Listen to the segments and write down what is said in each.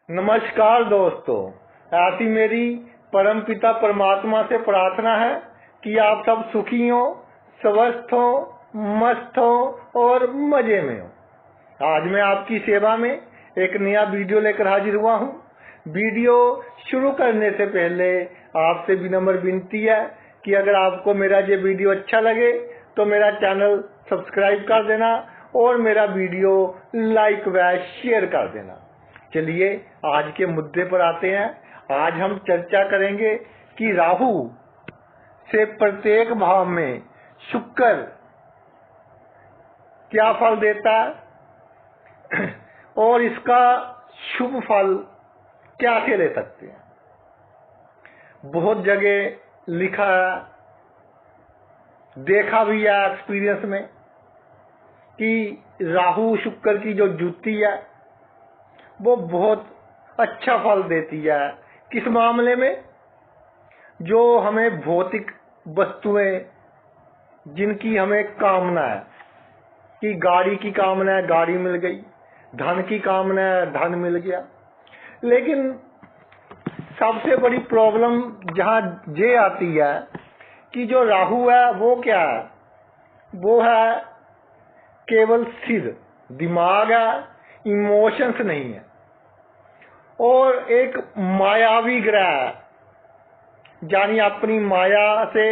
नमस्कार दोस्तों, ऐसी मेरी परम पिता परमात्मा से प्रार्थना है कि आप सब सुखी हो, स्वस्थ हो, मस्त हो और मजे में हो। आज मैं आपकी सेवा में एक नया वीडियो लेकर हाजिर हुआ हूँ। वीडियो शुरू करने से पहले आपसे विनम्र विनती है कि अगर आपको मेरा ये वीडियो अच्छा लगे तो मेरा चैनल सब्सक्राइब कर देना और मेरा वीडियो लाइक व शेयर कर देना। चलिए आज के मुद्दे पर आते हैं। आज हम चर्चा करेंगे कि राहु से प्रत्येक भाव में शुक्र क्या फल देता है और इसका शुभ फल क्या से ले सकते हैं। बहुत जगह लिखा है, देखा भी है एक्सपीरियंस में कि राहु शुक्र की जो जुति है वो बहुत अच्छा फल देती है। किस मामले में? जो हमें भौतिक वस्तुएं जिनकी हमें कामना है कि गाड़ी की कामना है, गाड़ी मिल गई, धन की कामना है, धन मिल गया। लेकिन सबसे बड़ी प्रॉब्लम जहां ये आती है कि जो राहु है वो क्या है? वो है केवल सिर, दिमाग है, इमोशंस नहीं है। और एक मायावी ग्रह है, यानी अपनी माया से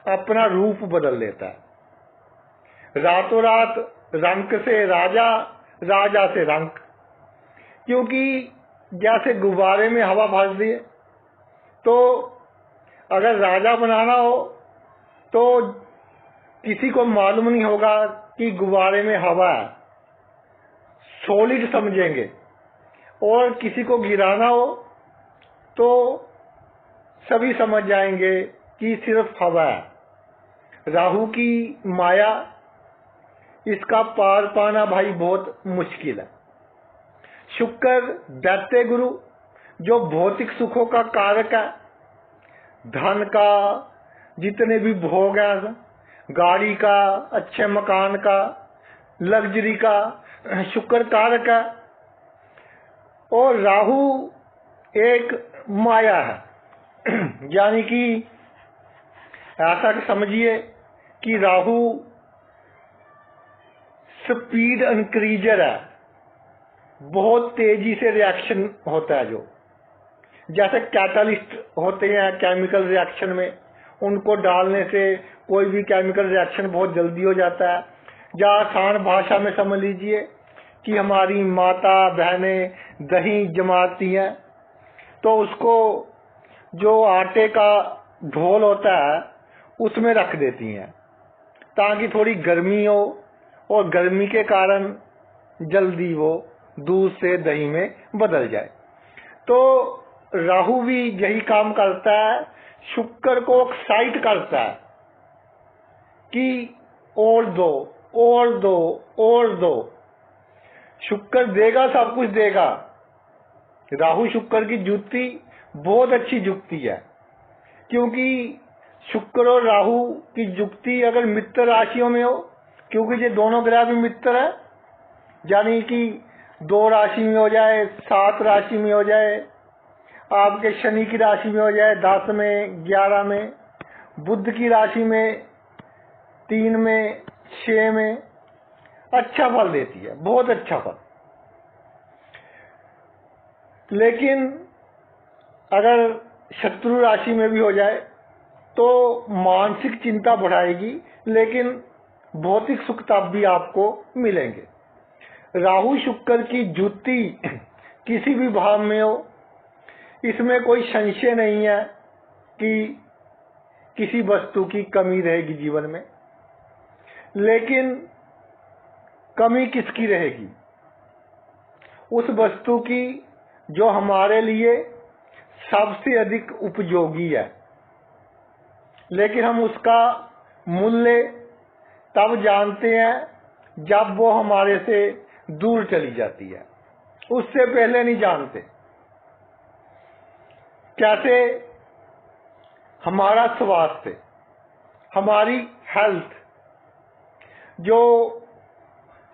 अपना रूप बदल लेता है। रातों रात रंक से राजा, राजा से रंक। क्योंकि जैसे गुब्बारे में हवा भर दिए तो अगर राजा बनाना हो तो किसी को मालूम नहीं होगा कि गुब्बारे में हवा है, सॉलिड समझेंगे। और किसी को गिराना हो तो सभी समझ जाएंगे कि सिर्फ हवा है। राहु की माया, इसका पार पाना भाई बहुत मुश्किल है। शुक्र दैत्य गुरु जो भौतिक सुखों का कारक है, धन का, जितने भी भोग है, गाड़ी का, अच्छे मकान का, लग्जरी का, शुक्र कारक है। और राहु एक माया है यानी कि ऐसा समझिए कि राहु स्पीड इंक्रीजर है, बहुत तेजी से रिएक्शन होता है। जो जैसे कैटालिस्ट होते हैं केमिकल रिएक्शन में, उनको डालने से कोई भी केमिकल रिएक्शन बहुत जल्दी हो जाता है। या आसान भाषा में समझ लीजिए कि हमारी माता बहनें दही जमाती हैं तो उसको जो आटे का ढोल होता है उसमें रख देती हैं ताकि थोड़ी गर्मी हो और गर्मी के कारण जल्दी वो दूध से दही में बदल जाए। तो राहु भी यही काम करता है, शुक्र को एक्साइट करता है कि और दो और दो और दो। शुक्र देगा, सब कुछ देगा। राहु शुक्र की जुति बहुत अच्छी जुति है, क्योंकि शुक्र और राहु की जुति अगर मित्र राशियों में हो, क्योंकि ये दोनों ग्रह भी मित्र है, यानी कि 2 राशि में हो जाए, 7 राशि में हो जाए, आपके शनि की राशि में हो जाए 10 में, 11 में, बुध की राशि में 3 में, 6 में, अच्छा फल देती है, बहुत अच्छा फल। लेकिन अगर शत्रु राशि में भी हो जाए तो मानसिक चिंता बढ़ाएगी, लेकिन भौतिक सुख तब भी आपको मिलेंगे। राहु शुक्र की जुति किसी भी भाव में हो, इसमें कोई संशय नहीं है कि किसी वस्तु की कमी रहेगी जीवन में। लेकिन कमी किसकी रहेगी? उस वस्तु की जो हमारे लिए सबसे अधिक उपयोगी है, लेकिन हम उसका मूल्य तब जानते हैं जब वो हमारे से दूर चली जाती है, उससे पहले नहीं जानते। कैसे? हमारा स्वास्थ्य, हमारी हेल्थ। जो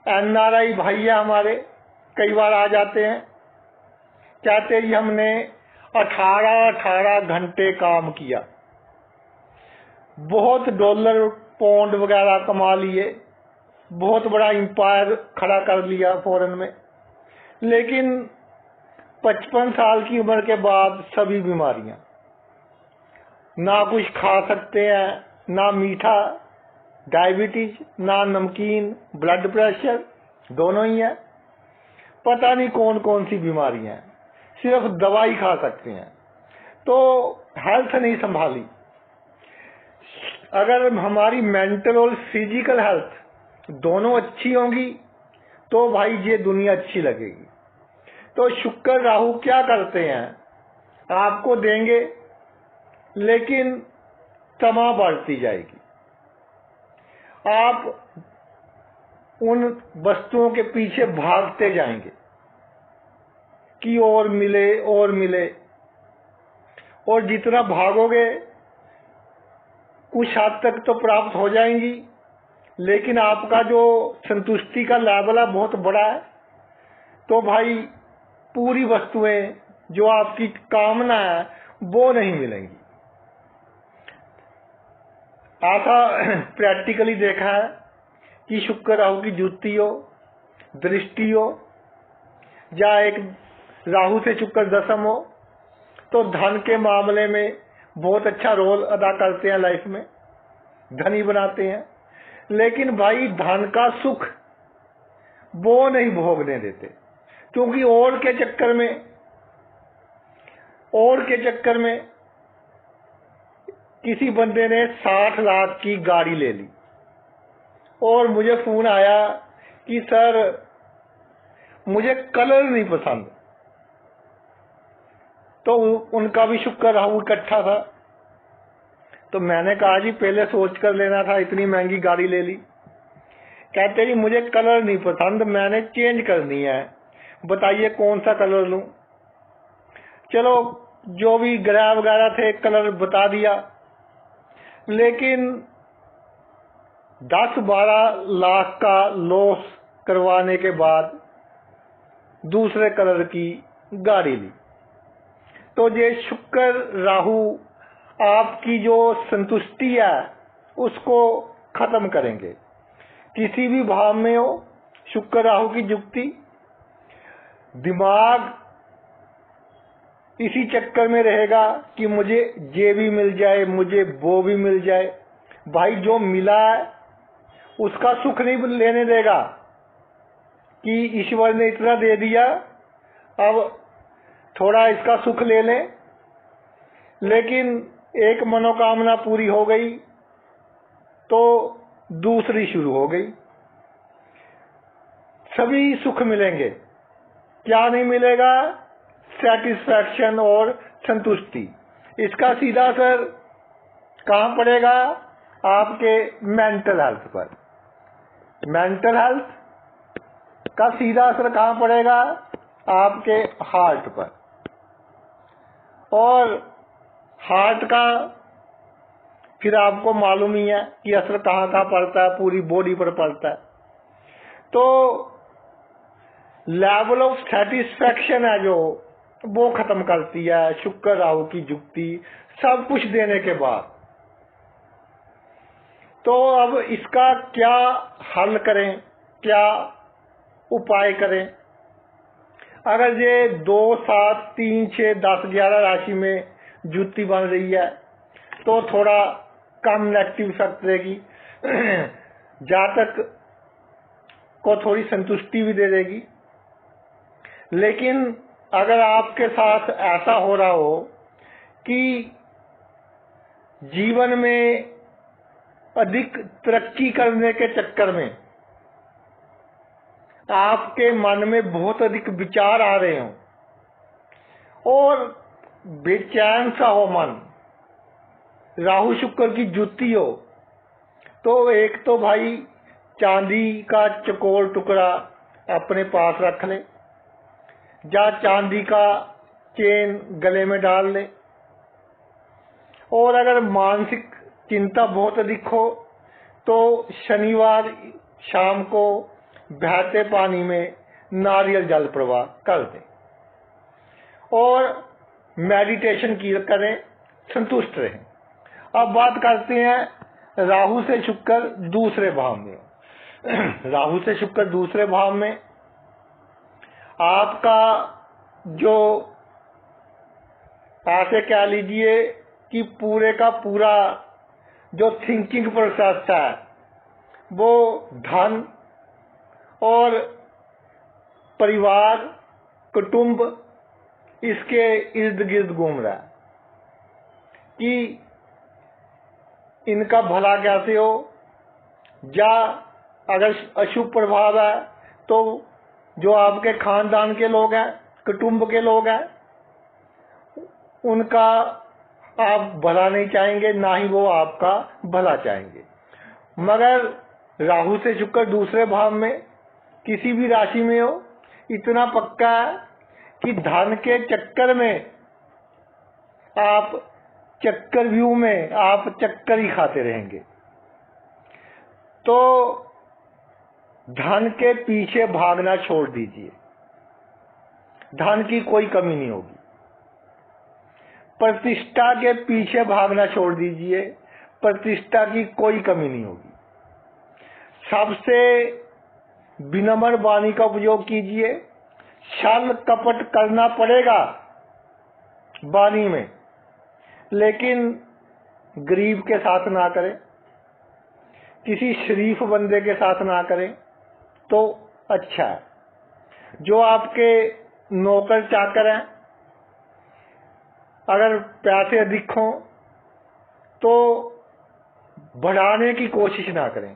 NRI भाई हमारे कई बार आ जाते हैं कहते जी हमने 18 घंटे काम किया, बहुत डॉलर पौंड वगैरह कमा लिए, बहुत बड़ा एम्पायर खड़ा कर लिया फॉरेन में, लेकिन 55 साल की उम्र के बाद सभी बीमारियां, ना कुछ खा सकते हैं, ना मीठा, डायबिटीज, ना नमकीन, ब्लड प्रेशर, दोनों ही है, पता नहीं कौन कौन सी बीमारियां हैं, सिर्फ दवाई खा सकते हैं। तो हेल्थ नहीं संभाली। अगर हमारी मेंटल और फिजिकल हेल्थ दोनों अच्छी होंगी तो भाई ये दुनिया अच्छी लगेगी। तो शुक्र राहु क्या करते हैं, आपको देंगे लेकिन तमा बढ़ती जाएगी, आप उन वस्तुओं के पीछे भागते जाएंगे कि और मिले और मिले, और जितना भागोगे कुछ हद तक तो प्राप्त हो जाएंगी, लेकिन आपका जो संतुष्टि का लेवल है बहुत बड़ा है, तो भाई पूरी वस्तुएं जो आपकी कामना है वो नहीं मिलेंगी। ऐसा प्रैक्टिकली देखा है कि शुक्र राहु की जुति हो, दृष्टि हो, या एक राहु से शुक्र दशम हो, तो धन के मामले में बहुत अच्छा रोल अदा करते हैं, लाइफ में धनी बनाते हैं। लेकिन भाई धन का सुख वो नहीं भोगने देते, क्योंकि और के चक्कर में किसी बंदे ने 60 लाख की गाड़ी ले ली और मुझे फोन आया कि सर मुझे कलर नहीं पसंद, तो उनका भी शुक्र राहु इकट्ठा था। तो मैंने कहा जी पहले सोच कर लेना था, इतनी महंगी गाड़ी ले ली। कहते जी मुझे कलर नहीं पसंद, मैंने चेंज करनी है, बताइए कौन सा कलर लूं। चलो जो भी ग्रह वगैरह थे कलर बता दिया, लेकिन 10-12 लाख का लॉस करवाने के बाद दूसरे कलर की गाड़ी ली। तो ये शुक्र राहु आपकी जो संतुष्टि है उसको खत्म करेंगे। किसी भी भाव में हो शुक्र राहु की युक्ति, दिमाग इसी चक्कर में रहेगा कि मुझे ये भी मिल जाए, मुझे वो भी मिल जाए। भाई जो मिला है उसका सुख नहीं लेने देगा कि ईश्वर ने इतना दे दिया अब थोड़ा इसका सुख ले लें, लेकिन एक मनोकामना पूरी हो गई तो दूसरी शुरू हो गई। सभी सुख मिलेंगे, क्या नहीं मिलेगा? सेटिस्फैक्शन और संतुष्टि। इसका सीधा असर कहां पड़ेगा? आपके मेंटल हेल्थ पर। मेंटल हेल्थ का सीधा असर कहां पड़ेगा? आपके हार्ट पर। और हार्ट का फिर आपको मालूम ही है कि असर कहां कहां पड़ता है, पूरी बॉडी पर पड़ता है। तो लेवल ऑफ सेटिस्फैक्शन है जो वो खत्म करती है शुक्र राहु की युक्ति, सब कुछ देने के बाद। तो अब इसका क्या हल करें, क्या उपाय करें? अगर ये 2, 7, 3, 6, 10, 11 राशि में जुति बन रही है तो थोड़ा कम नेगेटिव इफेक्ट देगी, जातक को थोड़ी संतुष्टि भी दे देगी। लेकिन अगर आपके साथ ऐसा हो रहा हो कि जीवन में अधिक तरक्की करने के चक्कर में आपके मन में बहुत अधिक विचार आ रहे हो और बेचैन सा हो मन, राहु शुक्र की जुति हो, तो एक तो भाई चांदी का चकोर टुकड़ा अपने पास रख ले, या चांदी का चेन गले में डाल ले। और अगर मानसिक चिंता बहुत अधिक हो तो शनिवार शाम को बहते पानी में नारियल जल प्रवाह कर दे। और मेडिटेशन की करें, संतुष्ट रहें। अब बात करते हैं राहु से शुक्र दूसरे भाव में। राहु से शुक्र दूसरे भाव में आपका जो ऐसे कह लीजिए कि पूरे का पूरा जो थिंकिंग प्रोसेस है वो धन और परिवार, कुटुंब इसके इर्द गिर्द घूम रहा है कि इनका भला कैसे हो, या अगर अशुभ प्रभाव है तो जो आपके खानदान के लोग हैं, कुटुंब के लोग हैं, उनका आप भला नहीं चाहेंगे, ना ही वो आपका भला चाहेंगे। मगर राहु से शुक्र दूसरे भाव में किसी भी राशि में हो, इतना पक्का है कि धन के चक्कर में आप चक्रव्यूह में आप चक्कर ही खाते रहेंगे। तो धन के पीछे भागना छोड़ दीजिए, धन की कोई कमी नहीं होगी। प्रतिष्ठा के पीछे भागना छोड़ दीजिए, प्रतिष्ठा की कोई कमी नहीं होगी। सबसे विनम्र वाणी का उपयोग कीजिए। छल कपट करना पड़ेगा वाणी में, लेकिन गरीब के साथ ना करें, किसी शरीफ बंदे के साथ ना करें तो अच्छा है। जो आपके नौकर चाकर हैं, अगर पैसे अधिक हों तो बढ़ाने की कोशिश ना करें।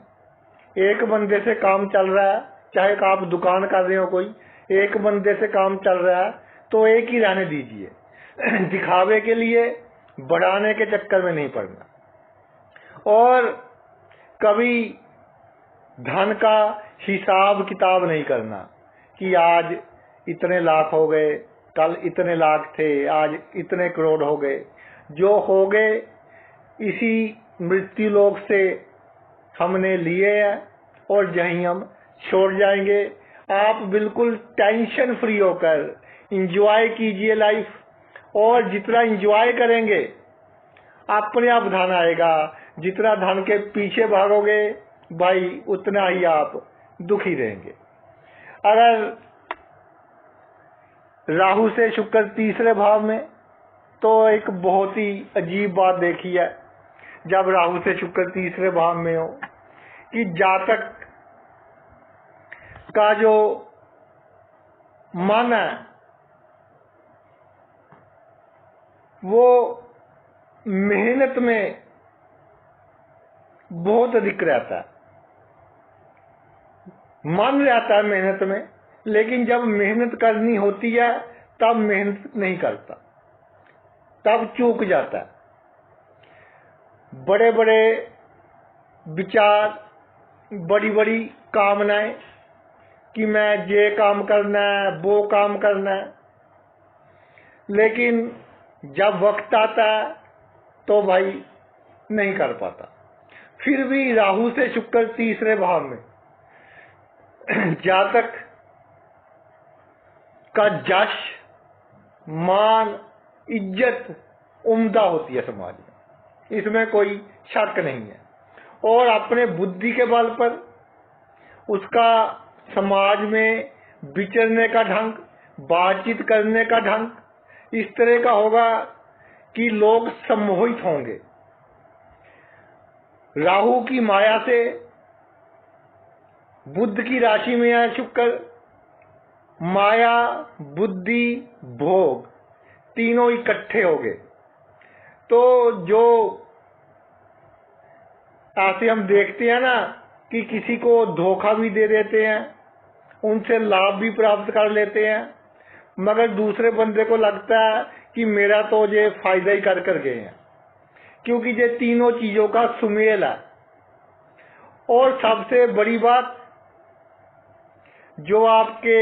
एक बंदे से काम चल रहा है, चाहे आप दुकान कर रहे हो, कोई एक बंदे से काम चल रहा है तो एक ही रहने दीजिए। दिखावे के लिए बढ़ाने के चक्कर में नहीं पड़ना। और कभी धन का हिसाब किताब नहीं करना कि आज इतने लाख हो गए, कल इतने लाख थे, आज इतने करोड़ हो गए। जो हो गए इसी मृत्यु लोक से हमने लिए हैं और यहीं हम छोड़ जाएंगे। आप बिल्कुल टेंशन फ्री होकर एंजॉय कीजिए लाइफ, और जितना एंजॉय करेंगे अपने आप धन आएगा। जितना धन के पीछे भागोगे भाई, उतना ही आप दुखी रहेंगे। अगर राहु से शुक्र तीसरे भाव में, तो एक बहुत ही अजीब बात देखी है जब राहु से शुक्र तीसरे भाव में हो, कि जातक का जो मन है वो मेहनत में बहुत अधिक रहता है। मन रहता है मेहनत में, लेकिन जब मेहनत करनी होती है तब मेहनत नहीं करता, तब चूक जाता है। बड़े बड़े विचार, बड़ी बड़ी कामनाएं कि मैं ये काम करना है, वो काम करना है, लेकिन जब वक्त आता है तो भाई नहीं कर पाता। फिर भी राहु से शुक्र तीसरे भाव में जातक का जश, मान, इज्जत उम्दा होती है समाज में, इसमें कोई शक नहीं है। और अपने बुद्धि के बल पर उसका समाज में विचरने का ढंग, बातचीत करने का ढंग इस तरह का होगा कि लोग सम्मोहित होंगे। राहु की माया से बुध की राशि में है शुक्र, माया, बुद्धि, भोग तीनों इकट्ठे हो गए। तो जो ऐसे हम देखते हैं ना कि किसी को धोखा भी दे देते हैं, उनसे लाभ भी प्राप्त कर लेते हैं, मगर दूसरे बंदे को लगता है कि मेरा तो ये फायदा ही कर गए हैं, क्योंकि ये तीनों चीजों का सुमेल है। और सबसे बड़ी बात, जो आपके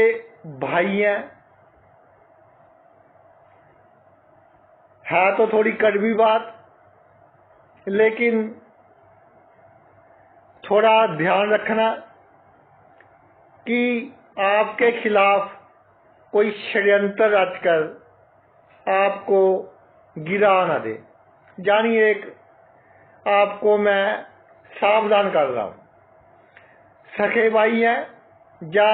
भाई हैं, है तो थोड़ी कड़वी बात, लेकिन थोड़ा ध्यान रखना कि आपके खिलाफ कोई षड्यंत्र रचकर आपको गिरा न दे। जानिए, एक आपको मैं सावधान कर रहा हूं, सखे भाई हैं या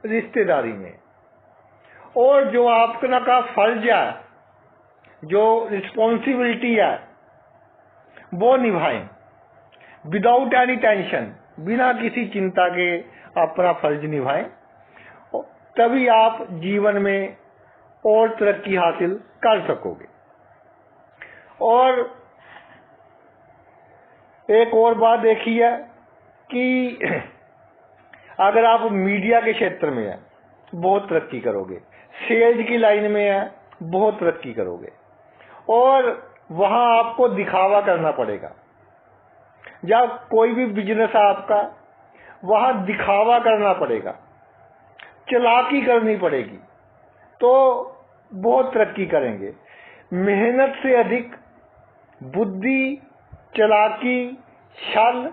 रिश्तेदारी में, और जो आपका का फर्ज है, जो रिस्पॉन्सिबिलिटी है, वो निभाएं विदाउट एनी टेंशन, बिना किसी चिंता के अपना फर्ज निभाएं, तभी आप जीवन में और तरक्की हासिल कर सकोगे। और एक और बात देखिए कि अगर आप मीडिया के क्षेत्र में हैं, बहुत तरक्की करोगे, सेल्स की लाइन में है, बहुत तरक्की करोगे, और वहां आपको दिखावा करना पड़ेगा। जब कोई भी बिजनेस है आपका, वहां दिखावा करना पड़ेगा, चालाकी करनी पड़ेगी, तो बहुत तरक्की करेंगे। मेहनत से अधिक बुद्धि, चालाकी, छल,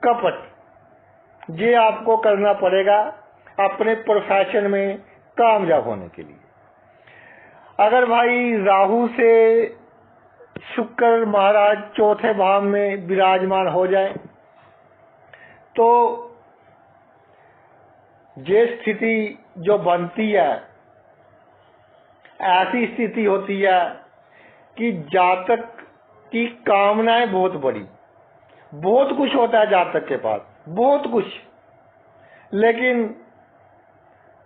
कपट, ये आपको करना पड़ेगा अपने प्रोफेशन में कामयाब होने के लिए। अगर भाई राहु से शुक्र महाराज चौथे भाव में विराजमान हो जाए, तो ये स्थिति जो बनती है, ऐसी स्थिति होती है कि जातक की कामनाएं बहुत बड़ी, बहुत कुछ होता है जातक के पास, बहुत कुछ, लेकिन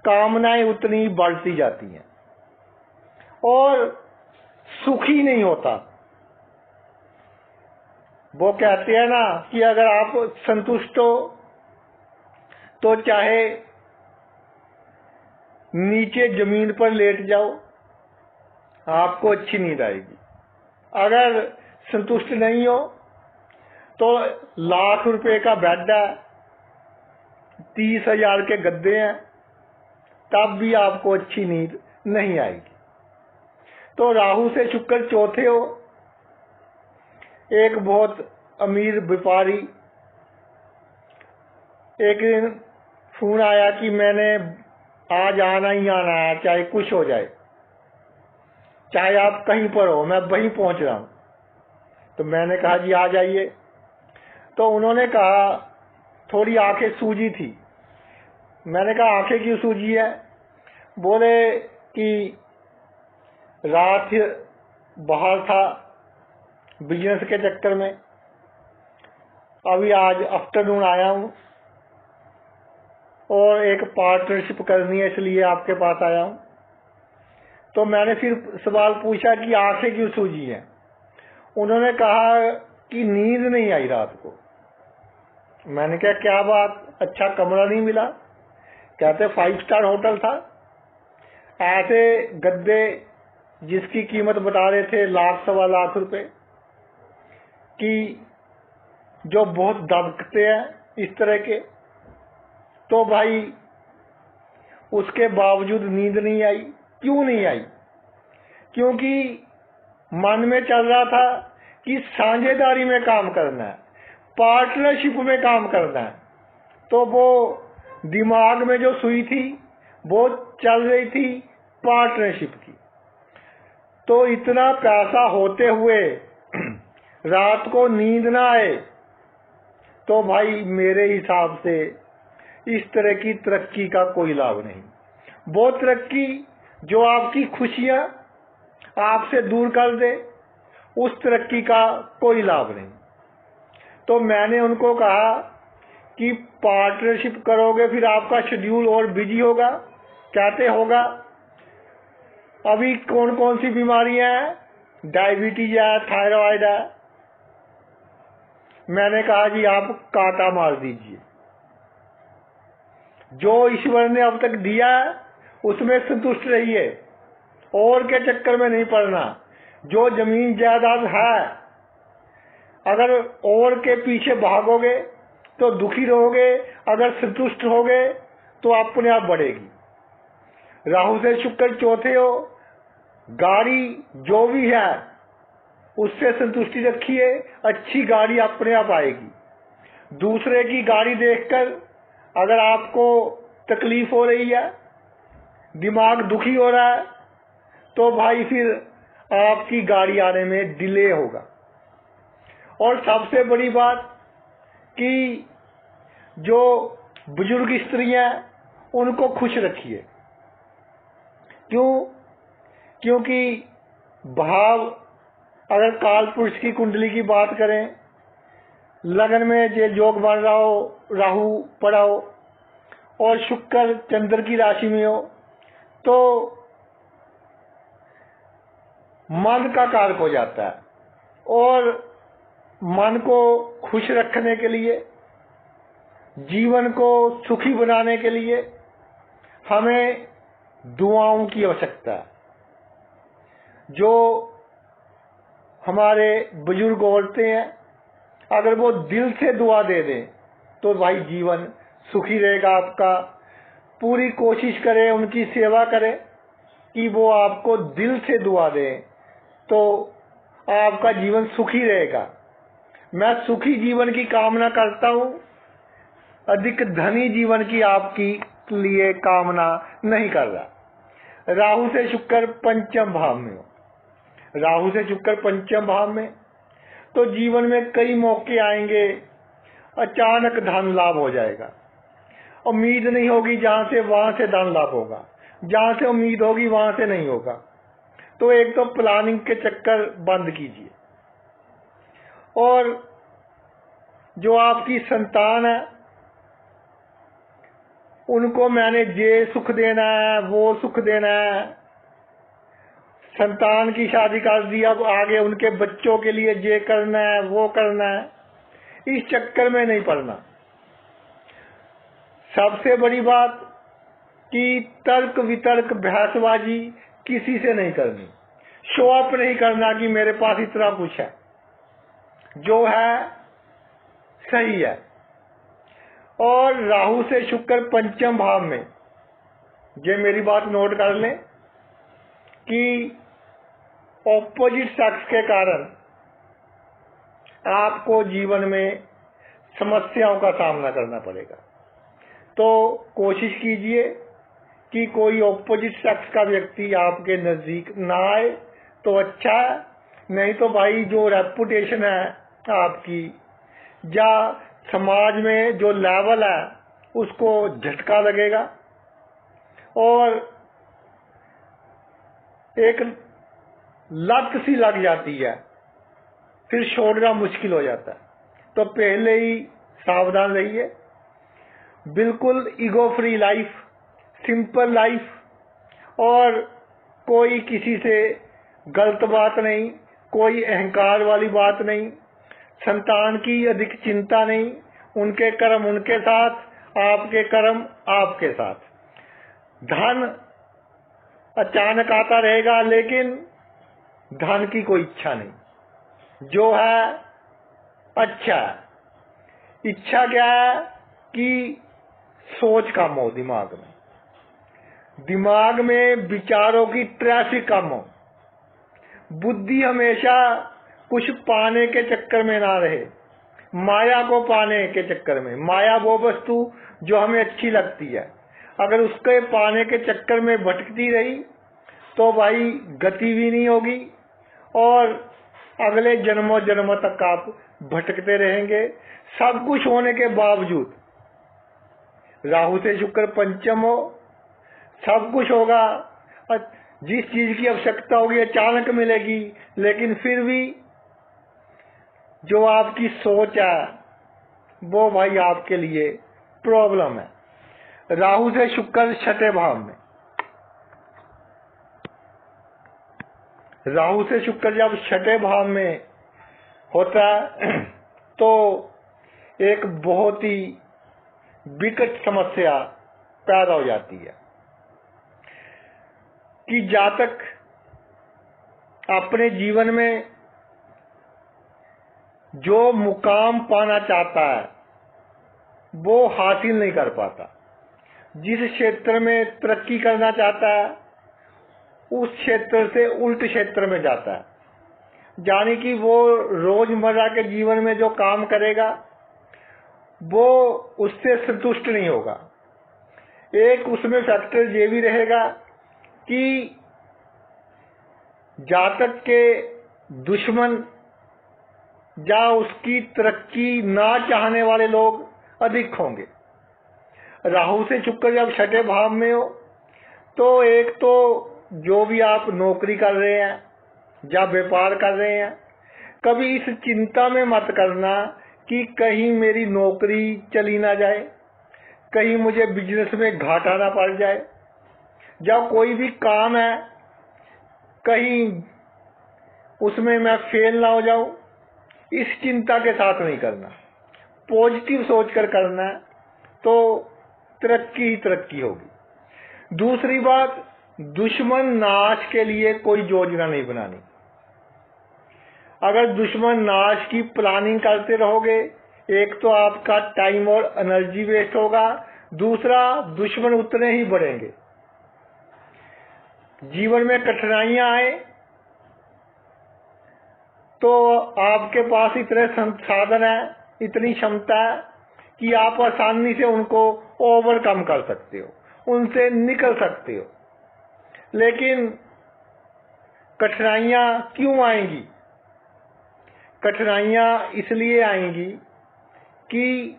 कामनाएं उतनी बढ़ती जाती हैं और सुखी नहीं होता। वो कहते हैं ना कि अगर आप संतुष्ट हो तो चाहे नीचे जमीन पर लेट जाओ, आपको अच्छी नींद आएगी। अगर संतुष्ट नहीं हो तो लाख रुपए का बेड है, 30,000 के गद्दे हैं, तब भी आपको अच्छी नींद नहीं आएगी। तो राहु से शुक्र चौथे हो, एक बहुत अमीर व्यापारी, एक दिन फोन आया कि मैंने आज आना ही आना है, चाहे कुछ हो जाए, चाहे आप कहीं पर हो, मैं वहीं पहुंच रहा हूं। तो मैंने कहा जी आ जाइए। तो उन्होंने कहा थोड़ी आंखें सूजी थी। मैंने कहा आंखें क्यों सूजी है? बोले कि रात बाहर था बिजनेस के चक्कर में, अभी आज आफ्टरनून आया हूं और एक पार्टनरशिप करनी है, इसलिए आपके पास आया हूं। तो मैंने फिर सवाल पूछा कि आंखें क्यों सूजी हैं? उन्होंने कहा कि नींद नहीं आई रात को। मैंने कहा क्या बात, अच्छा कमरा नहीं मिला? कहते 5 स्टार होटल था, ऐसे गद्दे जिसकी कीमत बता रहे थे लाख सवा लाख रुपए की, जो बहुत दबकते हैं इस तरह के। तो भाई उसके बावजूद नींद नहीं आई। क्यों नहीं आई? क्योंकि मन में चल रहा था कि साझेदारी में काम करना है, पार्टनरशिप में काम करना है। तो वो दिमाग में जो सुई थी वो चल रही थी पार्टनरशिप की। तो इतना पैसा होते हुए रात को नींद ना आए, तो भाई मेरे हिसाब से इस तरह की तरक्की का कोई लाभ नहीं। वो तरक्की जो आपकी खुशियां आपसे दूर कर दे, उस तरक्की का कोई लाभ नहीं। तो मैंने उनको कहा कि पार्टनरशिप करोगे फिर आपका शेड्यूल और बिजी होगा। कहते होगा अभी कौन कौन सी बीमारियां हैं? डायबिटीज है, थायराइड है। मैंने कहा जी आप कांटा मार दीजिए, जो ईश्वर ने अब तक दिया है उसमें संतुष्ट रहिए, और के चक्कर में नहीं पड़ना। जो जमीन जायदाद है, अगर और के पीछे भागोगे तो दुखी रहोगे, अगर संतुष्ट होगे तो अपने आप बढ़ेगी। राहु से शुक्र चौथे हो, गाड़ी जो भी है उससे संतुष्टि रखिए, अच्छी गाड़ी अपने आप आएगी। दूसरे की गाड़ी देखकर अगर आपको तकलीफ हो रही है, दिमाग दुखी हो रहा है, तो भाई फिर आपकी गाड़ी आने में डिले होगा। और सबसे बड़ी बात कि जो बुजुर्ग स्त्रियां उनको खुश रखिए। क्यों? क्योंकि भाव, अगर काल पुरुष की कुंडली की बात करें, लगन में जो योग बन रहा हो, राहु पड़ा हो और शुक्र चंद्र की राशि में हो, तो मन का कारक हो जाता है। और मन को खुश रखने के लिए, जीवन को सुखी बनाने के लिए हमें दुआओं की आवश्यकता है। जो हमारे बुजुर्ग औरतें हैं, अगर वो दिल से दुआ दे दें तो भाई जीवन सुखी रहेगा आपका। पूरी कोशिश करें, उनकी सेवा करें कि वो आपको दिल से दुआ दें, तो आपका जीवन सुखी रहेगा। मैं सुखी जीवन की कामना करता हूं, अधिक धनी जीवन की आपकी लिए कामना नहीं कर रहा। राहु से शुक्र पंचम भाव में हो, राहु से शुक्र पंचम भाव में, तो जीवन में कई मौके आएंगे, अचानक धन लाभ हो जाएगा। उम्मीद नहीं होगी जहां से, वहां से धन लाभ होगा, जहां से उम्मीद होगी वहां से नहीं होगा। तो एक तो प्लानिंग के चक्कर बंद कीजिए। और जो आपकी संतान है, उनको मैंने ये सुख देना है, वो सुख देना है। संतान की शादी कर दी, अब आगे उनके बच्चों के लिए ये करना है, वो करना है, इस चक्कर में नहीं पड़ना। सबसे बड़ी बात कि तर्क वितर्क बहसबाजी किसी से नहीं करनी। शो अप नहीं करना कि मेरे पास इतना कुछ है। जो है सही है। और राहु से शुक्र पंचम भाव में, ये मेरी बात नोट कर लें कि ऑपोजिट सेक्स के कारण आपको जीवन में समस्याओं का सामना करना पड़ेगा। तो कोशिश कीजिए कि कोई ऑपोजिट सेक्स का व्यक्ति आपके नजदीक ना आए तो अच्छा है। नहीं तो भाई जो रेपुटेशन है आपकी, या समाज में जो लेवल है, उसको झटका लगेगा और एक लत सी लग जाती है, फिर छोड़ना मुश्किल हो जाता है। तो पहले ही सावधान रहिए। बिल्कुल ego free life, simple life, और कोई किसी से गलत बात नहीं, कोई अहंकार वाली बात नहीं, संतान की अधिक चिंता नहीं। उनके कर्म उनके साथ, आपके कर्म आपके साथ। धन अचानक आता रहेगा, लेकिन धन की कोई इच्छा नहीं। जो है अच्छा है। इच्छा क्या है कि सोच कम हो दिमाग में, दिमाग में विचारों की ट्रैफिक कम हो, बुद्धि हमेशा कुछ पाने के चक्कर में ना रहे, माया को पाने के चक्कर में। माया वो वस्तु जो हमें अच्छी लगती है, अगर उसके पाने के चक्कर में भटकती रही तो भाई गति भी नहीं होगी और अगले जन्मों जन्मों तक आप भटकते रहेंगे। सब कुछ होने के बावजूद, राहु से शुक्र पंचम हो, सब कुछ होगा, जिस चीज की आवश्यकता होगी अचानक मिलेगी, लेकिन फिर भी जो आपकी सोच है वो भाई आपके लिए प्रॉब्लम है। राहु से शुक्र छठे भाव में, राहु से शुक्र जब छठे भाव में होता है तो एक बहुत ही विकट समस्या पैदा हो जाती है कि जातक अपने जीवन में जो मुकाम पाना चाहता है वो हासिल नहीं कर पाता। जिस क्षेत्र में तरक्की करना चाहता है उस क्षेत्र से उल्ट क्षेत्र में जाता है। यानी कि वो रोजमर्रा के जीवन में जो काम करेगा वो उससे संतुष्ट नहीं होगा। एक उसमें फैक्टर ये भी रहेगा कि जातक के दुश्मन या उसकी तरक्की ना चाहने वाले लोग अधिक होंगे। राहु से शुक्र जब छठे भाव में हो तो एक तो जो भी आप नौकरी कर रहे हैं या व्यापार कर रहे हैं, कभी इस चिंता में मत करना कि कहीं मेरी नौकरी चली ना जाए, कहीं मुझे बिजनेस में घाटा ना पड़ जाए, या कोई भी काम है कहीं उसमें मैं फेल ना हो जाऊं। इस चिंता के साथ नहीं करना, पॉजिटिव सोचकर करना है तो तरक्की ही तरक्की होगी। दूसरी बात, दुश्मन नाश के लिए कोई योजना नहीं बनानी। अगर दुश्मन नाश की प्लानिंग करते रहोगे, एक तो आपका टाइम और एनर्जी वेस्ट होगा, दूसरा दुश्मन उतने ही बढ़ेंगे। जीवन में कठिनाइयां आए तो आपके पास इतने संसाधन है, इतनी क्षमता है कि आप आसानी से उनको ओवरकम कर सकते हो, उनसे निकल सकते हो। लेकिन कठिनाइयां क्यों आएंगी? कठिनाइयां इसलिए आएंगी कि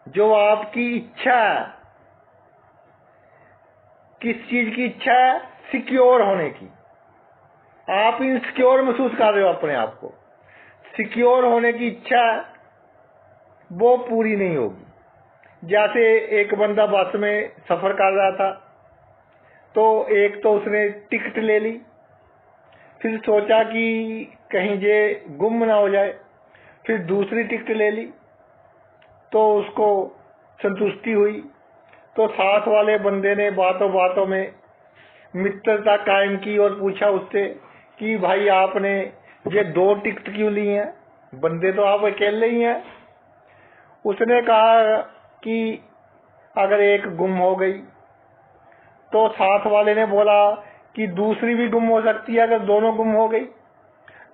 जो आपकी इच्छा है, किस चीज की इच्छा है? सिक्योर होने की। आप इनसिक्योर महसूस कर रहे हो अपने आप को, सिक्योर होने की इच्छा वो पूरी नहीं होगी। जैसे एक बंदा बस में सफर कर रहा था तो एक तो उसने टिकट ले ली, फिर सोचा कि कहीं ये गुम ना हो जाए, फिर दूसरी टिकट ले ली तो उसको संतुष्टि हुई। तो साथ वाले बंदे ने बातों बातों में मित्रता कायम की और पूछा उससे कि भाई आपने ये 2 टिकट क्यों ली हैं? बंदे तो आप अकेले ही हैं। उसने कहा कि अगर एक गुम हो गई तो साथ वाले ने बोला कि दूसरी भी गुम हो सकती है अगर दोनों गुम हो गई।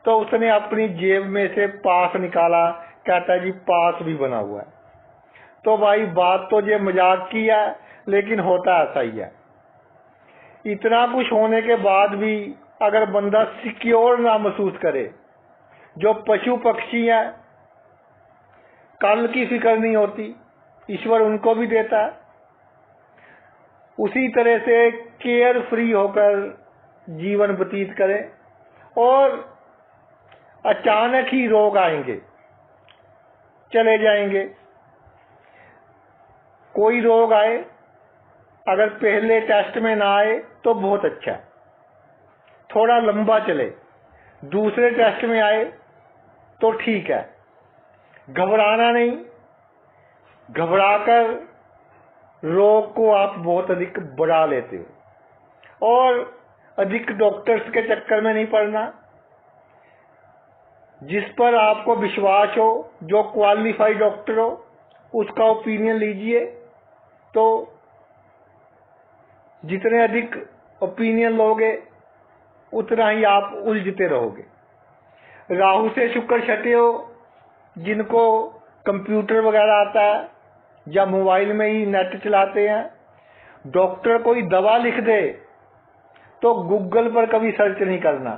तो उसने अपनी जेब में से पास निकाला, कहता जी पास भी बना हुआ है। तो भाई बात तो ये मजाक की है, लेकिन होता ऐसा ही है। इतना कुछ होने के बाद भी अगर बंदा सिक्योर ना महसूस करे, जो पशु पक्षी है कल की फिक्र नहीं होती, ईश्वर उनको भी देता है, उसी तरह से केयर फ्री होकर जीवन व्यतीत करें। और अचानक ही रोग आएंगे, चले जाएंगे। कोई रोग आए, अगर पहले टेस्ट में ना आए तो बहुत अच्छा है, थोड़ा लंबा चले। दूसरे टेस्ट में आए तो ठीक है, घबराना नहीं। घबराकर रोग को आप बहुत अधिक बढ़ा लेते हो और अधिक डॉक्टर्स के चक्कर में नहीं पड़ना। जिस पर आपको विश्वास हो, जो क्वालिफाइड डॉक्टर हो, उसका ओपिनियन लीजिए। तो जितने अधिक ओपिनियन लोगे उतना ही आप उलझते रहोगे। राहु से शुक्र छठे हो, जिनको कंप्यूटर वगैरह आता है या मोबाइल में ही नेट चलाते हैं, डॉक्टर कोई दवा लिख दे तो गूगल पर कभी सर्च नहीं करना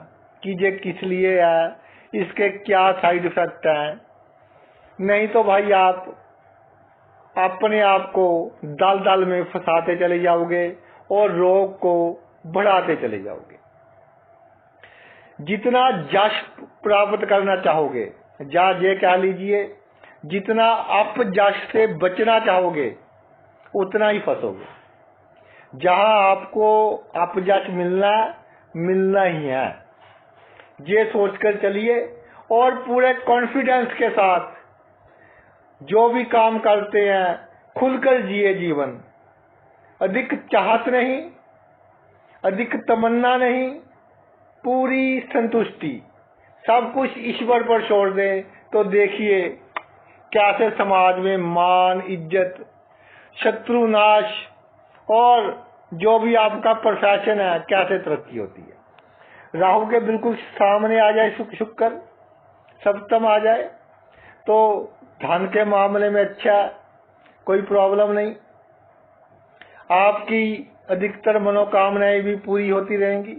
कि ये किस लिए है, इसके क्या साइड इफेक्ट हैं। नहीं तो भाई आप अपने आप को दल दल में फंसाते चले जाओगे और रोग को बढ़ाते चले जाओगे। जितना यश प्राप्त करना चाहोगे, या ये कह लीजिए जितना अपयश से बचना चाहोगे, उतना ही फंसोगे। जहां आपको अपयश मिलना ही है, ये सोचकर चलिए और पूरे कॉन्फिडेंस के साथ जो भी काम करते हैं खुलकर जिए जीवन। अधिक चाहत नहीं, अधिक तमन्ना नहीं, पूरी संतुष्टि। सब कुछ ईश्वर पर छोड़ दें तो देखिए कैसे समाज में मान, इज्जत, शत्रु नाश और जो भी आपका प्रोफेशन है कैसे तरक्की होती है। राहु के बिल्कुल सामने आ जाए शुक्र, सप्तम आ जाए तो धन के मामले में अच्छा, कोई प्रॉब्लम नहीं। आपकी अधिकतर मनोकामनाएं भी पूरी होती रहेंगी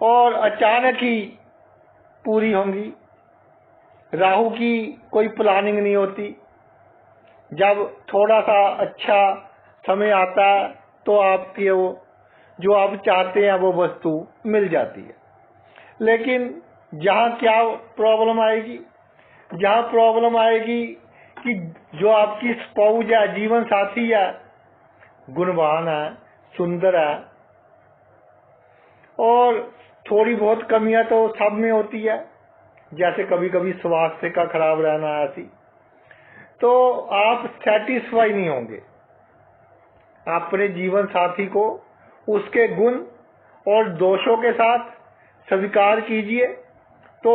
और अचानक ही पूरी होंगी। राहु की कोई प्लानिंग नहीं होती। जब थोड़ा सा अच्छा समय आता है तो आपकी वो जो आप चाहते हैं वो वस्तु मिल जाती है। लेकिन जहाँ क्या प्रॉब्लम आएगी, जहाँ प्रॉब्लम आएगी कि जो आपकी स्पाउस है, जीवन साथी है, गुणवान है, सुंदर है, और थोड़ी बहुत कमियां तो सब में होती है, जैसे कभी कभी स्वास्थ्य का खराब रहना ऐसी, तो आप सेटिस्फाई नहीं होंगे। अपने जीवन साथी को उसके गुण और दोषों के साथ स्वीकार कीजिए तो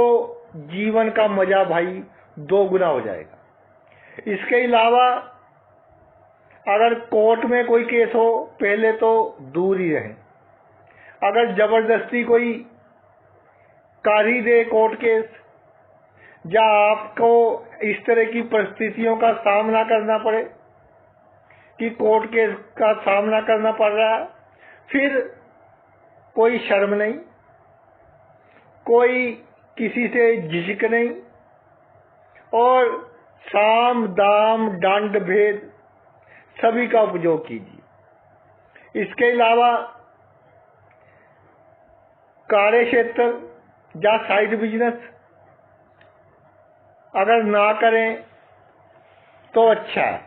जीवन का मजा भाई 2 गुना हो जाएगा। इसके अलावा अगर कोर्ट में कोई केस हो, पहले तो दूर ही रहें। अगर जबरदस्ती कोई कर ही दे कोर्ट केस, या आपको इस तरह की परिस्थितियों का सामना करना पड़े कि कोर्ट केस का सामना करना पड़ रहा है, फिर कोई शर्म नहीं, कोई किसी से झिझक नहीं, और साम दाम दंड भेद सभी का उपयोग कीजिए। इसके अलावा कार्य क्षेत्र या साइड बिजनेस अगर ना करें तो अच्छा है।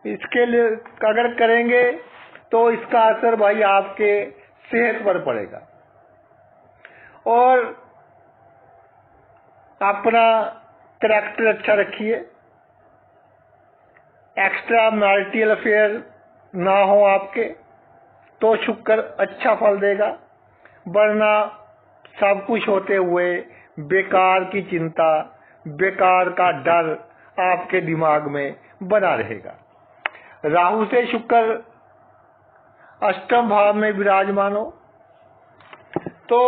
इसके लिए अगर करेंगे तो इसका असर भाई आपके सेहत पर पड़ेगा। और अपना कैरेक्टर अच्छा रखिए, एक्स्ट्रा मैरिटल अफेयर ना हो आपके, तो शुक्र अच्छा फल देगा। वरना सब कुछ होते हुए बेकार की चिंता, बेकार का डर आपके दिमाग में बना रहेगा। राहु से शुक्र अष्टम भाव में विराजमान हो तो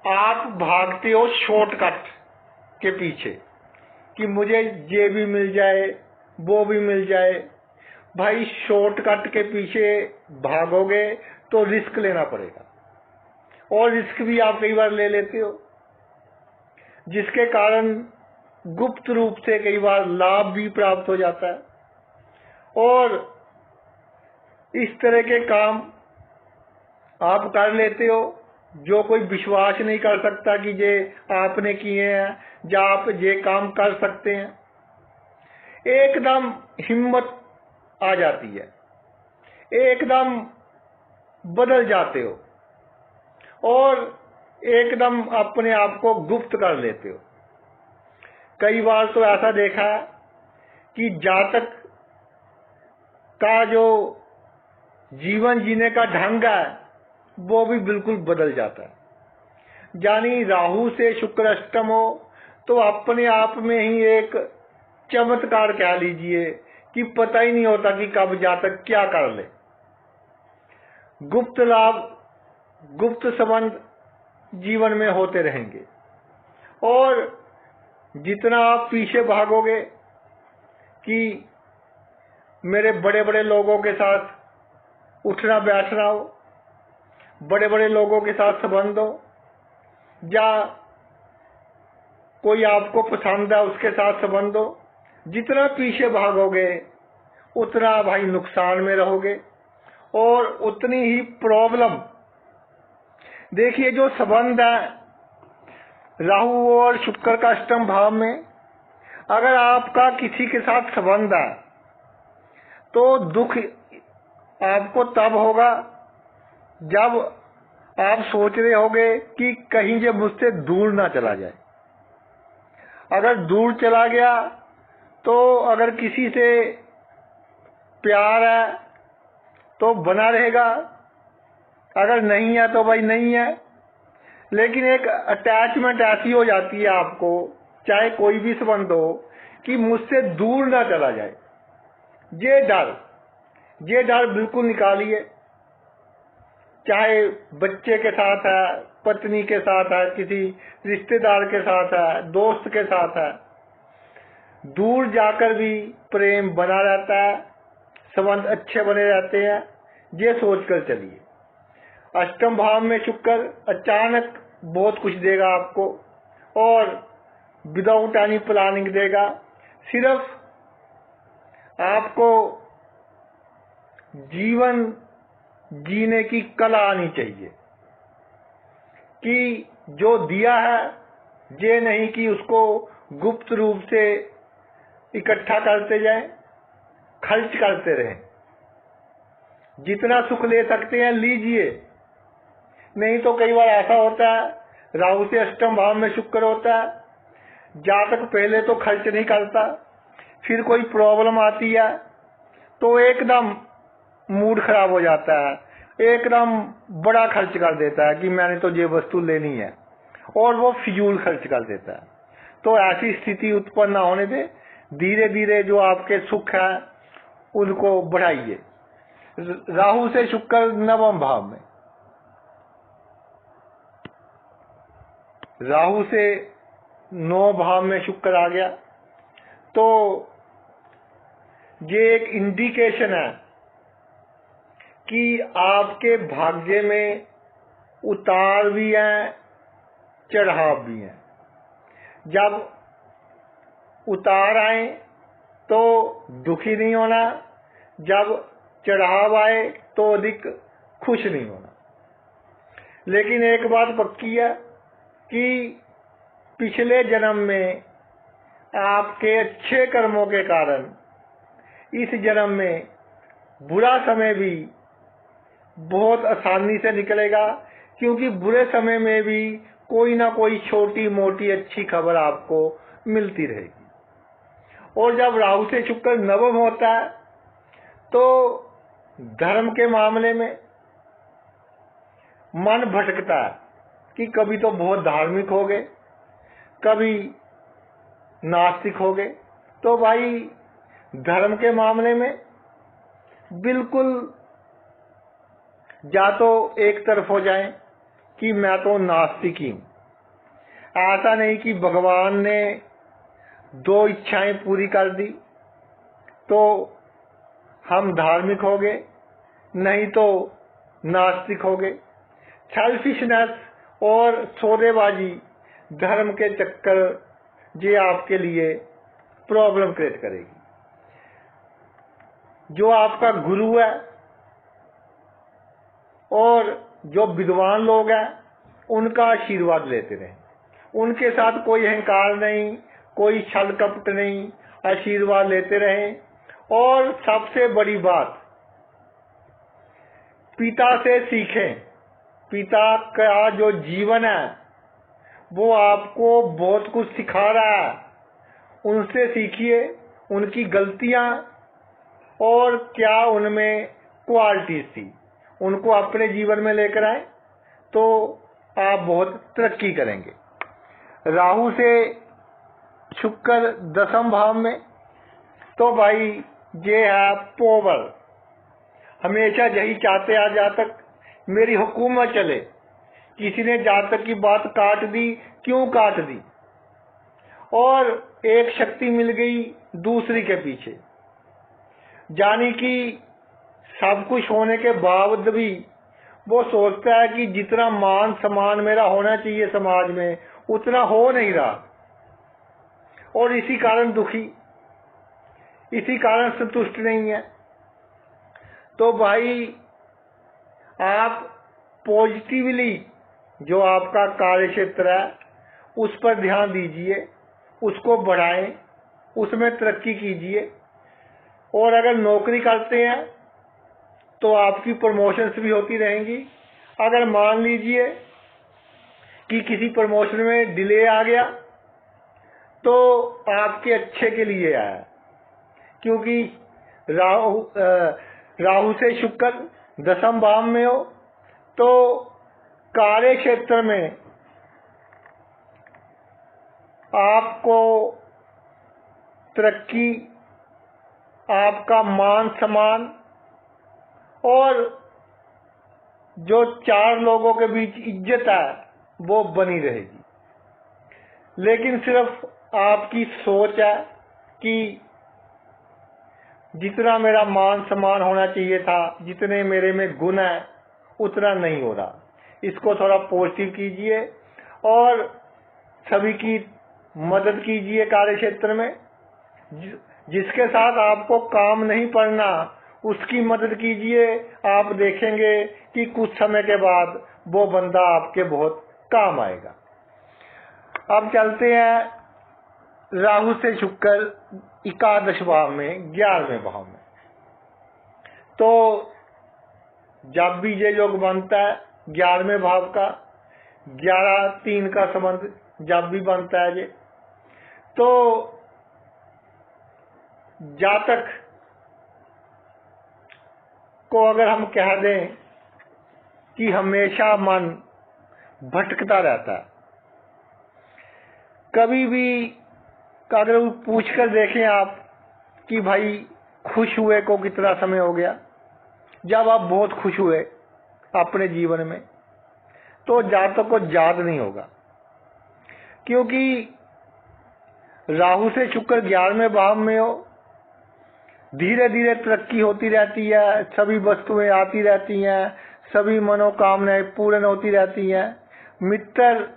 आप भागते हो शॉर्टकट के पीछे कि मुझे ये भी मिल जाए, वो भी मिल जाए। भाई शॉर्टकट के पीछे भागोगे तो रिस्क लेना पड़ेगा, और रिस्क भी आप कई बार ले लेते हो, जिसके कारण गुप्त रूप से कई बार लाभ भी प्राप्त हो जाता है। और इस तरह के काम आप कर लेते हो जो कोई विश्वास नहीं कर सकता कि ये आपने किए हैं या आप ये काम कर सकते हैं। एकदम हिम्मत आ जाती है, एकदम बदल जाते हो और एकदम अपने आप को गुप्त कर लेते हो। कई बार तो ऐसा देखा है कि जातक का जो जीवन जीने का ढंग है वो भी बिल्कुल बदल जाता है। यानी राहु से शुक्र अष्टम हो तो अपने आप में ही एक चमत्कार कह लीजिए कि पता ही नहीं होता कि कब जातक क्या कर ले। गुप्त लाभ, गुप्त संबंध जीवन में होते रहेंगे, और जितना आप पीछे भागोगे कि मेरे बड़े बड़े लोगों के साथ उठना बैठना हो, बड़े बड़े लोगों के साथ संबंध हो, या कोई आपको पसंद है उसके साथ संबंध हो, जितना पीछे भागोगे उतना भाई नुकसान में रहोगे और उतनी ही प्रॉब्लम। देखिए जो संबंध है राहु और शुक्र का अष्टम भाव में, अगर आपका किसी के साथ संबंध है तो दुख आपको तब होगा जब आप सोच रहे होगे कि कहीं ये मुझसे दूर ना चला जाए। अगर दूर चला गया तो अगर किसी से प्यार है तो बना रहेगा, अगर नहीं है तो भाई नहीं है। लेकिन एक अटैचमेंट ऐसी हो जाती है आपको, चाहे कोई भी संबंध हो, कि मुझसे दूर ना चला जाए। ये डर बिल्कुल निकालिए। चाहे बच्चे के साथ है, पत्नी के साथ है, किसी रिश्तेदार के साथ है, दोस्त के साथ है, दूर जाकर भी प्रेम बना रहता है, संबंध अच्छे बने रहते हैं। ये सोचकर चलिए। अष्टम भाव में शुक्र अचानक बहुत कुछ देगा आपको और विदाउट एनी प्लानिंग देगा। सिर्फ आपको जीवन जीने की कला आनी चाहिए कि जो दिया है ये नहीं कि उसको गुप्त रूप से इकट्ठा करते जाएं, खर्च करते रहें। जितना सुख ले सकते हैं लीजिए, नहीं तो कई बार ऐसा होता है राहु से अष्टम भाव में शुक्र होता है, जातक पहले तो खर्च नहीं करता, फिर कोई प्रॉब्लम आती है तो एकदम मूड खराब हो जाता है, एकदम बड़ा खर्च कर देता है कि मैंने तो ये वस्तु लेनी है और वो फिजूल खर्च कर देता है। तो ऐसी स्थिति उत्पन्न ना होने दे, धीरे धीरे जो आपके सुख है उनको बढ़ाइए। राहु से शुक्र नवम भाव में, राहु से 9 भाव में शुक्र आ गया तो ये एक इंडिकेशन है कि आपके भाग्य में उतार भी हैं चढ़ाव भी हैं। जब उतार आए तो दुखी नहीं होना, जब चढ़ाव आए तो अधिक खुश नहीं होना। लेकिन एक बात पक्की है कि पिछले जन्म में आपके अच्छे कर्मों के कारण इस जन्म में बुरा समय भी बहुत आसानी से निकलेगा, क्योंकि बुरे समय में भी कोई ना कोई छोटी मोटी अच्छी खबर आपको मिलती रहेगी। और जब राहु से शुक्र नवम होता है तो धर्म के मामले में मन भटकता है कि कभी तो बहुत धार्मिक हो गए, कभी नास्तिक हो गए। तो भाई धर्म के मामले में बिल्कुल या तो एक तरफ हो जाए कि मैं तो नास्तिक ही हूं। ऐसा नहीं कि भगवान ने 2 इच्छाएं पूरी कर दी तो हम धार्मिक हो गए, नहीं तो नास्तिक हो गए। सेल्फिशनेस और सौदेबाजी धर्म के चक्कर ये आपके लिए प्रॉब्लम क्रिएट करेगी। जो आपका गुरु है और जो विद्वान लोग हैं उनका आशीर्वाद लेते रहें, उनके साथ कोई अहंकार नहीं, कोई छल कपट नहीं, आशीर्वाद लेते रहें। और सबसे बड़ी बात, पिता से सीखें। पिता का जो जीवन है वो आपको बहुत कुछ सिखा रहा है, उनसे सीखिए, उनकी गलतियां और क्या उनमें क्वालिटीज थी उनको अपने जीवन में लेकर आए तो आप बहुत तरक्की करेंगे। राहु से शुक्र दसम भाव में तो भाई ये है पोवर, हमेशा यही चाहते हैं जातक मेरी हुकूमत चले। किसी ने जातक की बात काट दी, क्यों काट दी, और एक शक्ति मिल गई दूसरी के पीछे, जानी कि सब कुछ होने के बावजूद भी वो सोचता है कि जितना मान सम्मान मेरा होना चाहिए समाज में उतना हो नहीं रहा, और इसी कारण दुखी, इसी कारण संतुष्ट नहीं है। तो भाई आप पॉजिटिवली जो आपका कार्य क्षेत्र है उस पर ध्यान दीजिए, उसको बढ़ाएं, उसमें तरक्की कीजिए। और अगर नौकरी करते हैं तो आपकी प्रमोशंस भी होती रहेंगी। अगर मान लीजिए कि किसी प्रमोशन में डिले आ गया तो आपके अच्छे के लिए आया, क्योंकि राहु से शुक्र दसम भाव में हो तो कार्य क्षेत्र में आपको तरक्की, आपका मान सम्मान और जो 4 लोगों के बीच इज्जत है वो बनी रहेगी। लेकिन सिर्फ आपकी सोच है कि जितना मेरा मान सम्मान होना चाहिए था, जितने मेरे में गुण है उतना नहीं हो रहा। इसको थोड़ा पॉजिटिव कीजिए और सभी की मदद कीजिए कार्य क्षेत्र में। जिसके साथ आपको काम नहीं पड़ना उसकी मदद कीजिए। आप देखेंगे कि कुछ समय के बाद वो बंदा आपके बहुत काम आएगा। अब चलते हैं राहु से शुक्र एकादश भाव में 11वें भाव में। तो जब भी ये योग बनता है 11वें भाव का 11-3 का संबंध जब भी बनता है ये, तो जातक को अगर हम कह दें कि हमेशा मन भटकता रहता है, कभी भी अगर पूछ कर देखें आप कि भाई खुश हुए को कितना समय हो गया, जब आप बहुत खुश हुए अपने जीवन में, तो जातक को याद नहीं होगा, क्योंकि राहु से शुक्र 11वें भाव में हो, धीरे धीरे तरक्की होती रहती है, सभी वस्तुएं आती रहती हैं, सभी मनोकामनाएं पूर्ण होती रहती हैं। मित्र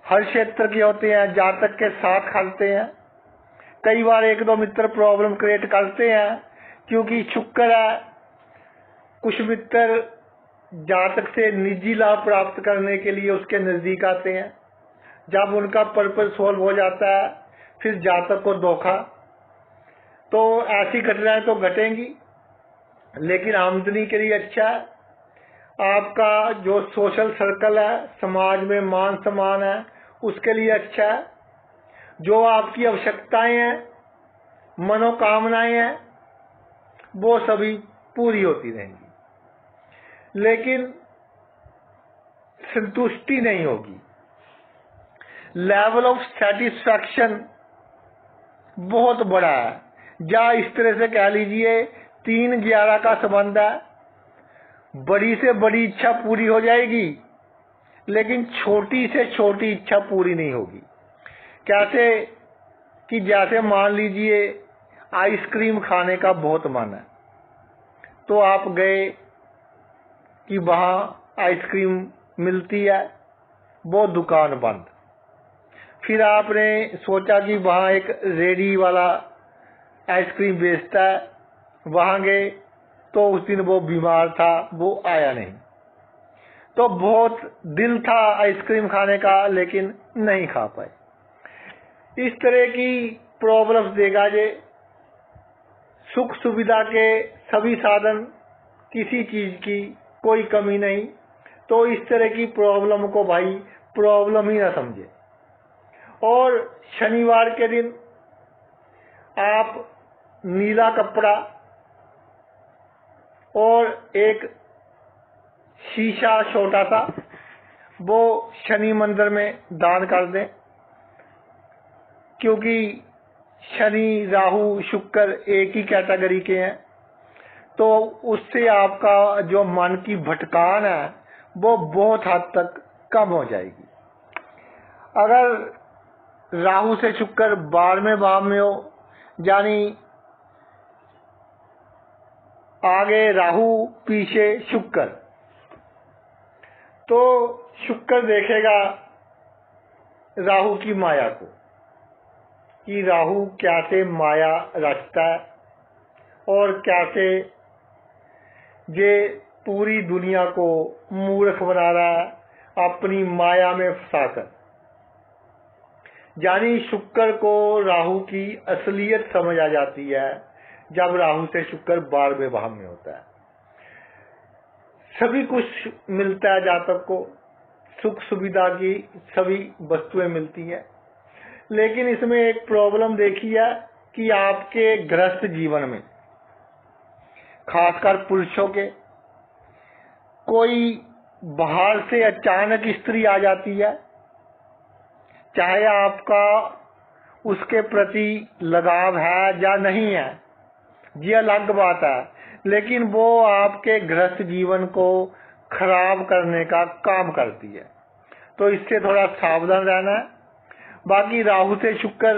हर क्षेत्र के होते हैं, जातक के साथ खलते हैं। कई बार 1-2 मित्र प्रॉब्लम क्रिएट करते हैं क्योंकि शुक्र है। कुछ मित्र जातक से निजी लाभ प्राप्त करने के लिए उसके नजदीक आते हैं। जब उनका पर्पस सॉल्व हो जाता है फिर जातक को धोखा। तो ऐसी घटनाएं तो घटेंगी, लेकिन आमदनी के लिए अच्छा है। आपका जो सोशल सर्कल है, समाज में मान सम्मान है, उसके लिए अच्छा है। जो आपकी आवश्यकताएं हैं, मनोकामनाएं हैं, वो सभी पूरी होती रहेंगी, लेकिन संतुष्टि नहीं होगी। लेवल ऑफ सेटिस्फैक्शन बहुत बड़ा है। या इस तरह से कह लीजिए 3-11 का संबंध है। बड़ी से बड़ी इच्छा पूरी हो जाएगी, लेकिन छोटी से छोटी इच्छा पूरी नहीं होगी। कैसे कि जैसे मान लीजिए आइसक्रीम खाने का बहुत मन है, तो आप गए कि वहां आइसक्रीम मिलती है, वो दुकान बंद। फिर आपने सोचा कि वहां एक रेडी वाला आइसक्रीम बेचता है, वहां गए तो उस दिन वो बीमार था, वो आया नहीं। तो बहुत दिल था आइसक्रीम खाने का, लेकिन नहीं खा पाए। इस तरह की प्रॉब्लम्स देगा ये। सुख सुविधा के सभी साधन, किसी चीज की कोई कमी नहीं। तो इस तरह की प्रॉब्लम को भाई प्रॉब्लम ही ना समझे। और शनिवार के दिन आप नीला कपड़ा और एक शीशा छोटा सा, वो शनि मंदिर में दान कर दें, क्योंकि शनि राहु शुक्र एक ही कैटेगरी के हैं। तो उससे आपका जो मन की भटकान है वो बहुत हद तक कम हो जाएगी। अगर राहु से शुक्र 12वें भाव में हो, यानी आगे राहु पीछे शुक्र, तो शुक्र देखेगा राहु की माया को कि राहु कैसे माया रचता है और कैसे ये पूरी दुनिया को मूर्ख बना रहा है अपनी माया में फंसाकर। यानी शुक्र को राहु की असलियत समझ आ जाती है जब राहु से शुक्र 12वें भाव में होता है। सभी कुछ मिलता है जातक को, सुख सुविधा की सभी वस्तुएं मिलती हैं, लेकिन इसमें एक प्रॉब्लम देखी है कि आपके गृहस्थ जीवन में, खासकर पुरुषों के, कोई बाहर से अचानक स्त्री आ जाती है। चाहे आपका उसके प्रति लगाव है या नहीं है, ये अलग बात है, लेकिन वो आपके गृहस्थ जीवन को खराब करने का काम करती है। तो इससे थोड़ा सावधान रहना है। बाकी राहु से शुक्र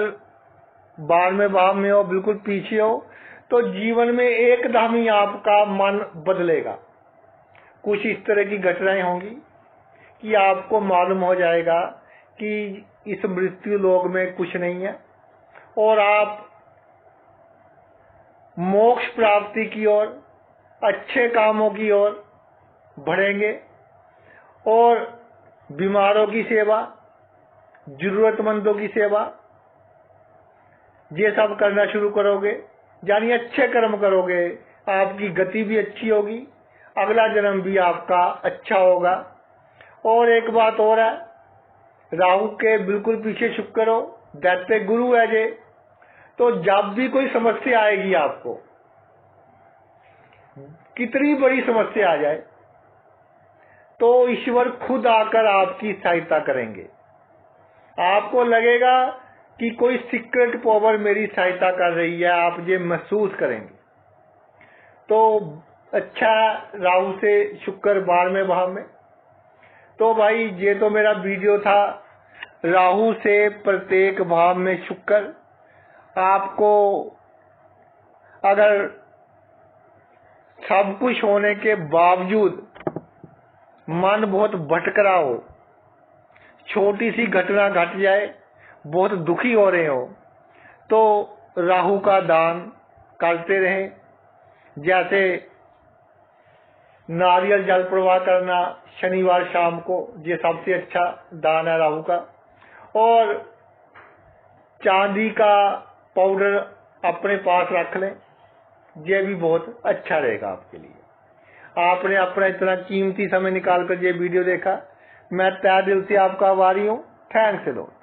12वें भाव में हो, बिल्कुल पीछे हो, तो जीवन में एकदम ही आपका मन बदलेगा। कुछ इस तरह की घटनाएं होंगी कि आपको मालूम हो जाएगा कि इस मृत्यु लोक में कुछ नहीं है और आप मोक्ष प्राप्ति की ओर, अच्छे कामों की ओर बढ़ेंगे और बीमारों की सेवा, जरूरतमंदों की सेवा, ये सब करना शुरू करोगे। यानी अच्छे कर्म करोगे, आपकी गति भी अच्छी होगी, अगला जन्म भी आपका अच्छा होगा। और एक बात और है, राहु के बिल्कुल पीछे शुक्र हो, दैत्य गुरु है जे, तो जब भी कोई समस्या आएगी आपको, कितनी बड़ी समस्या आ जाए, तो ईश्वर खुद आकर आपकी सहायता करेंगे। आपको लगेगा कि कोई सीक्रेट पावर मेरी सहायता कर रही है, आप ये महसूस करेंगे। तो अच्छा, राहु से शुक्र 12वें भाव में। तो भाई ये तो मेरा वीडियो था, राहु से प्रत्येक भाव में शुक्र। आपको अगर सब कुछ होने के बावजूद मन बहुत भटक रहा हो, छोटी सी घटना घट जाए, बहुत दुखी हो रहे हो, तो राहु का दान करते रहें। जैसे नारियल जल प्रवाह करना शनिवार शाम को, ये सबसे अच्छा दान है राहु का। और चांदी का पाउडर अपने पास रख लें, ये भी बहुत अच्छा रहेगा आपके लिए। आपने अपना इतना कीमती समय निकाल कर ये वीडियो देखा, मैं तहे दिल से आपका आभारी हूँ। Thanks a lot.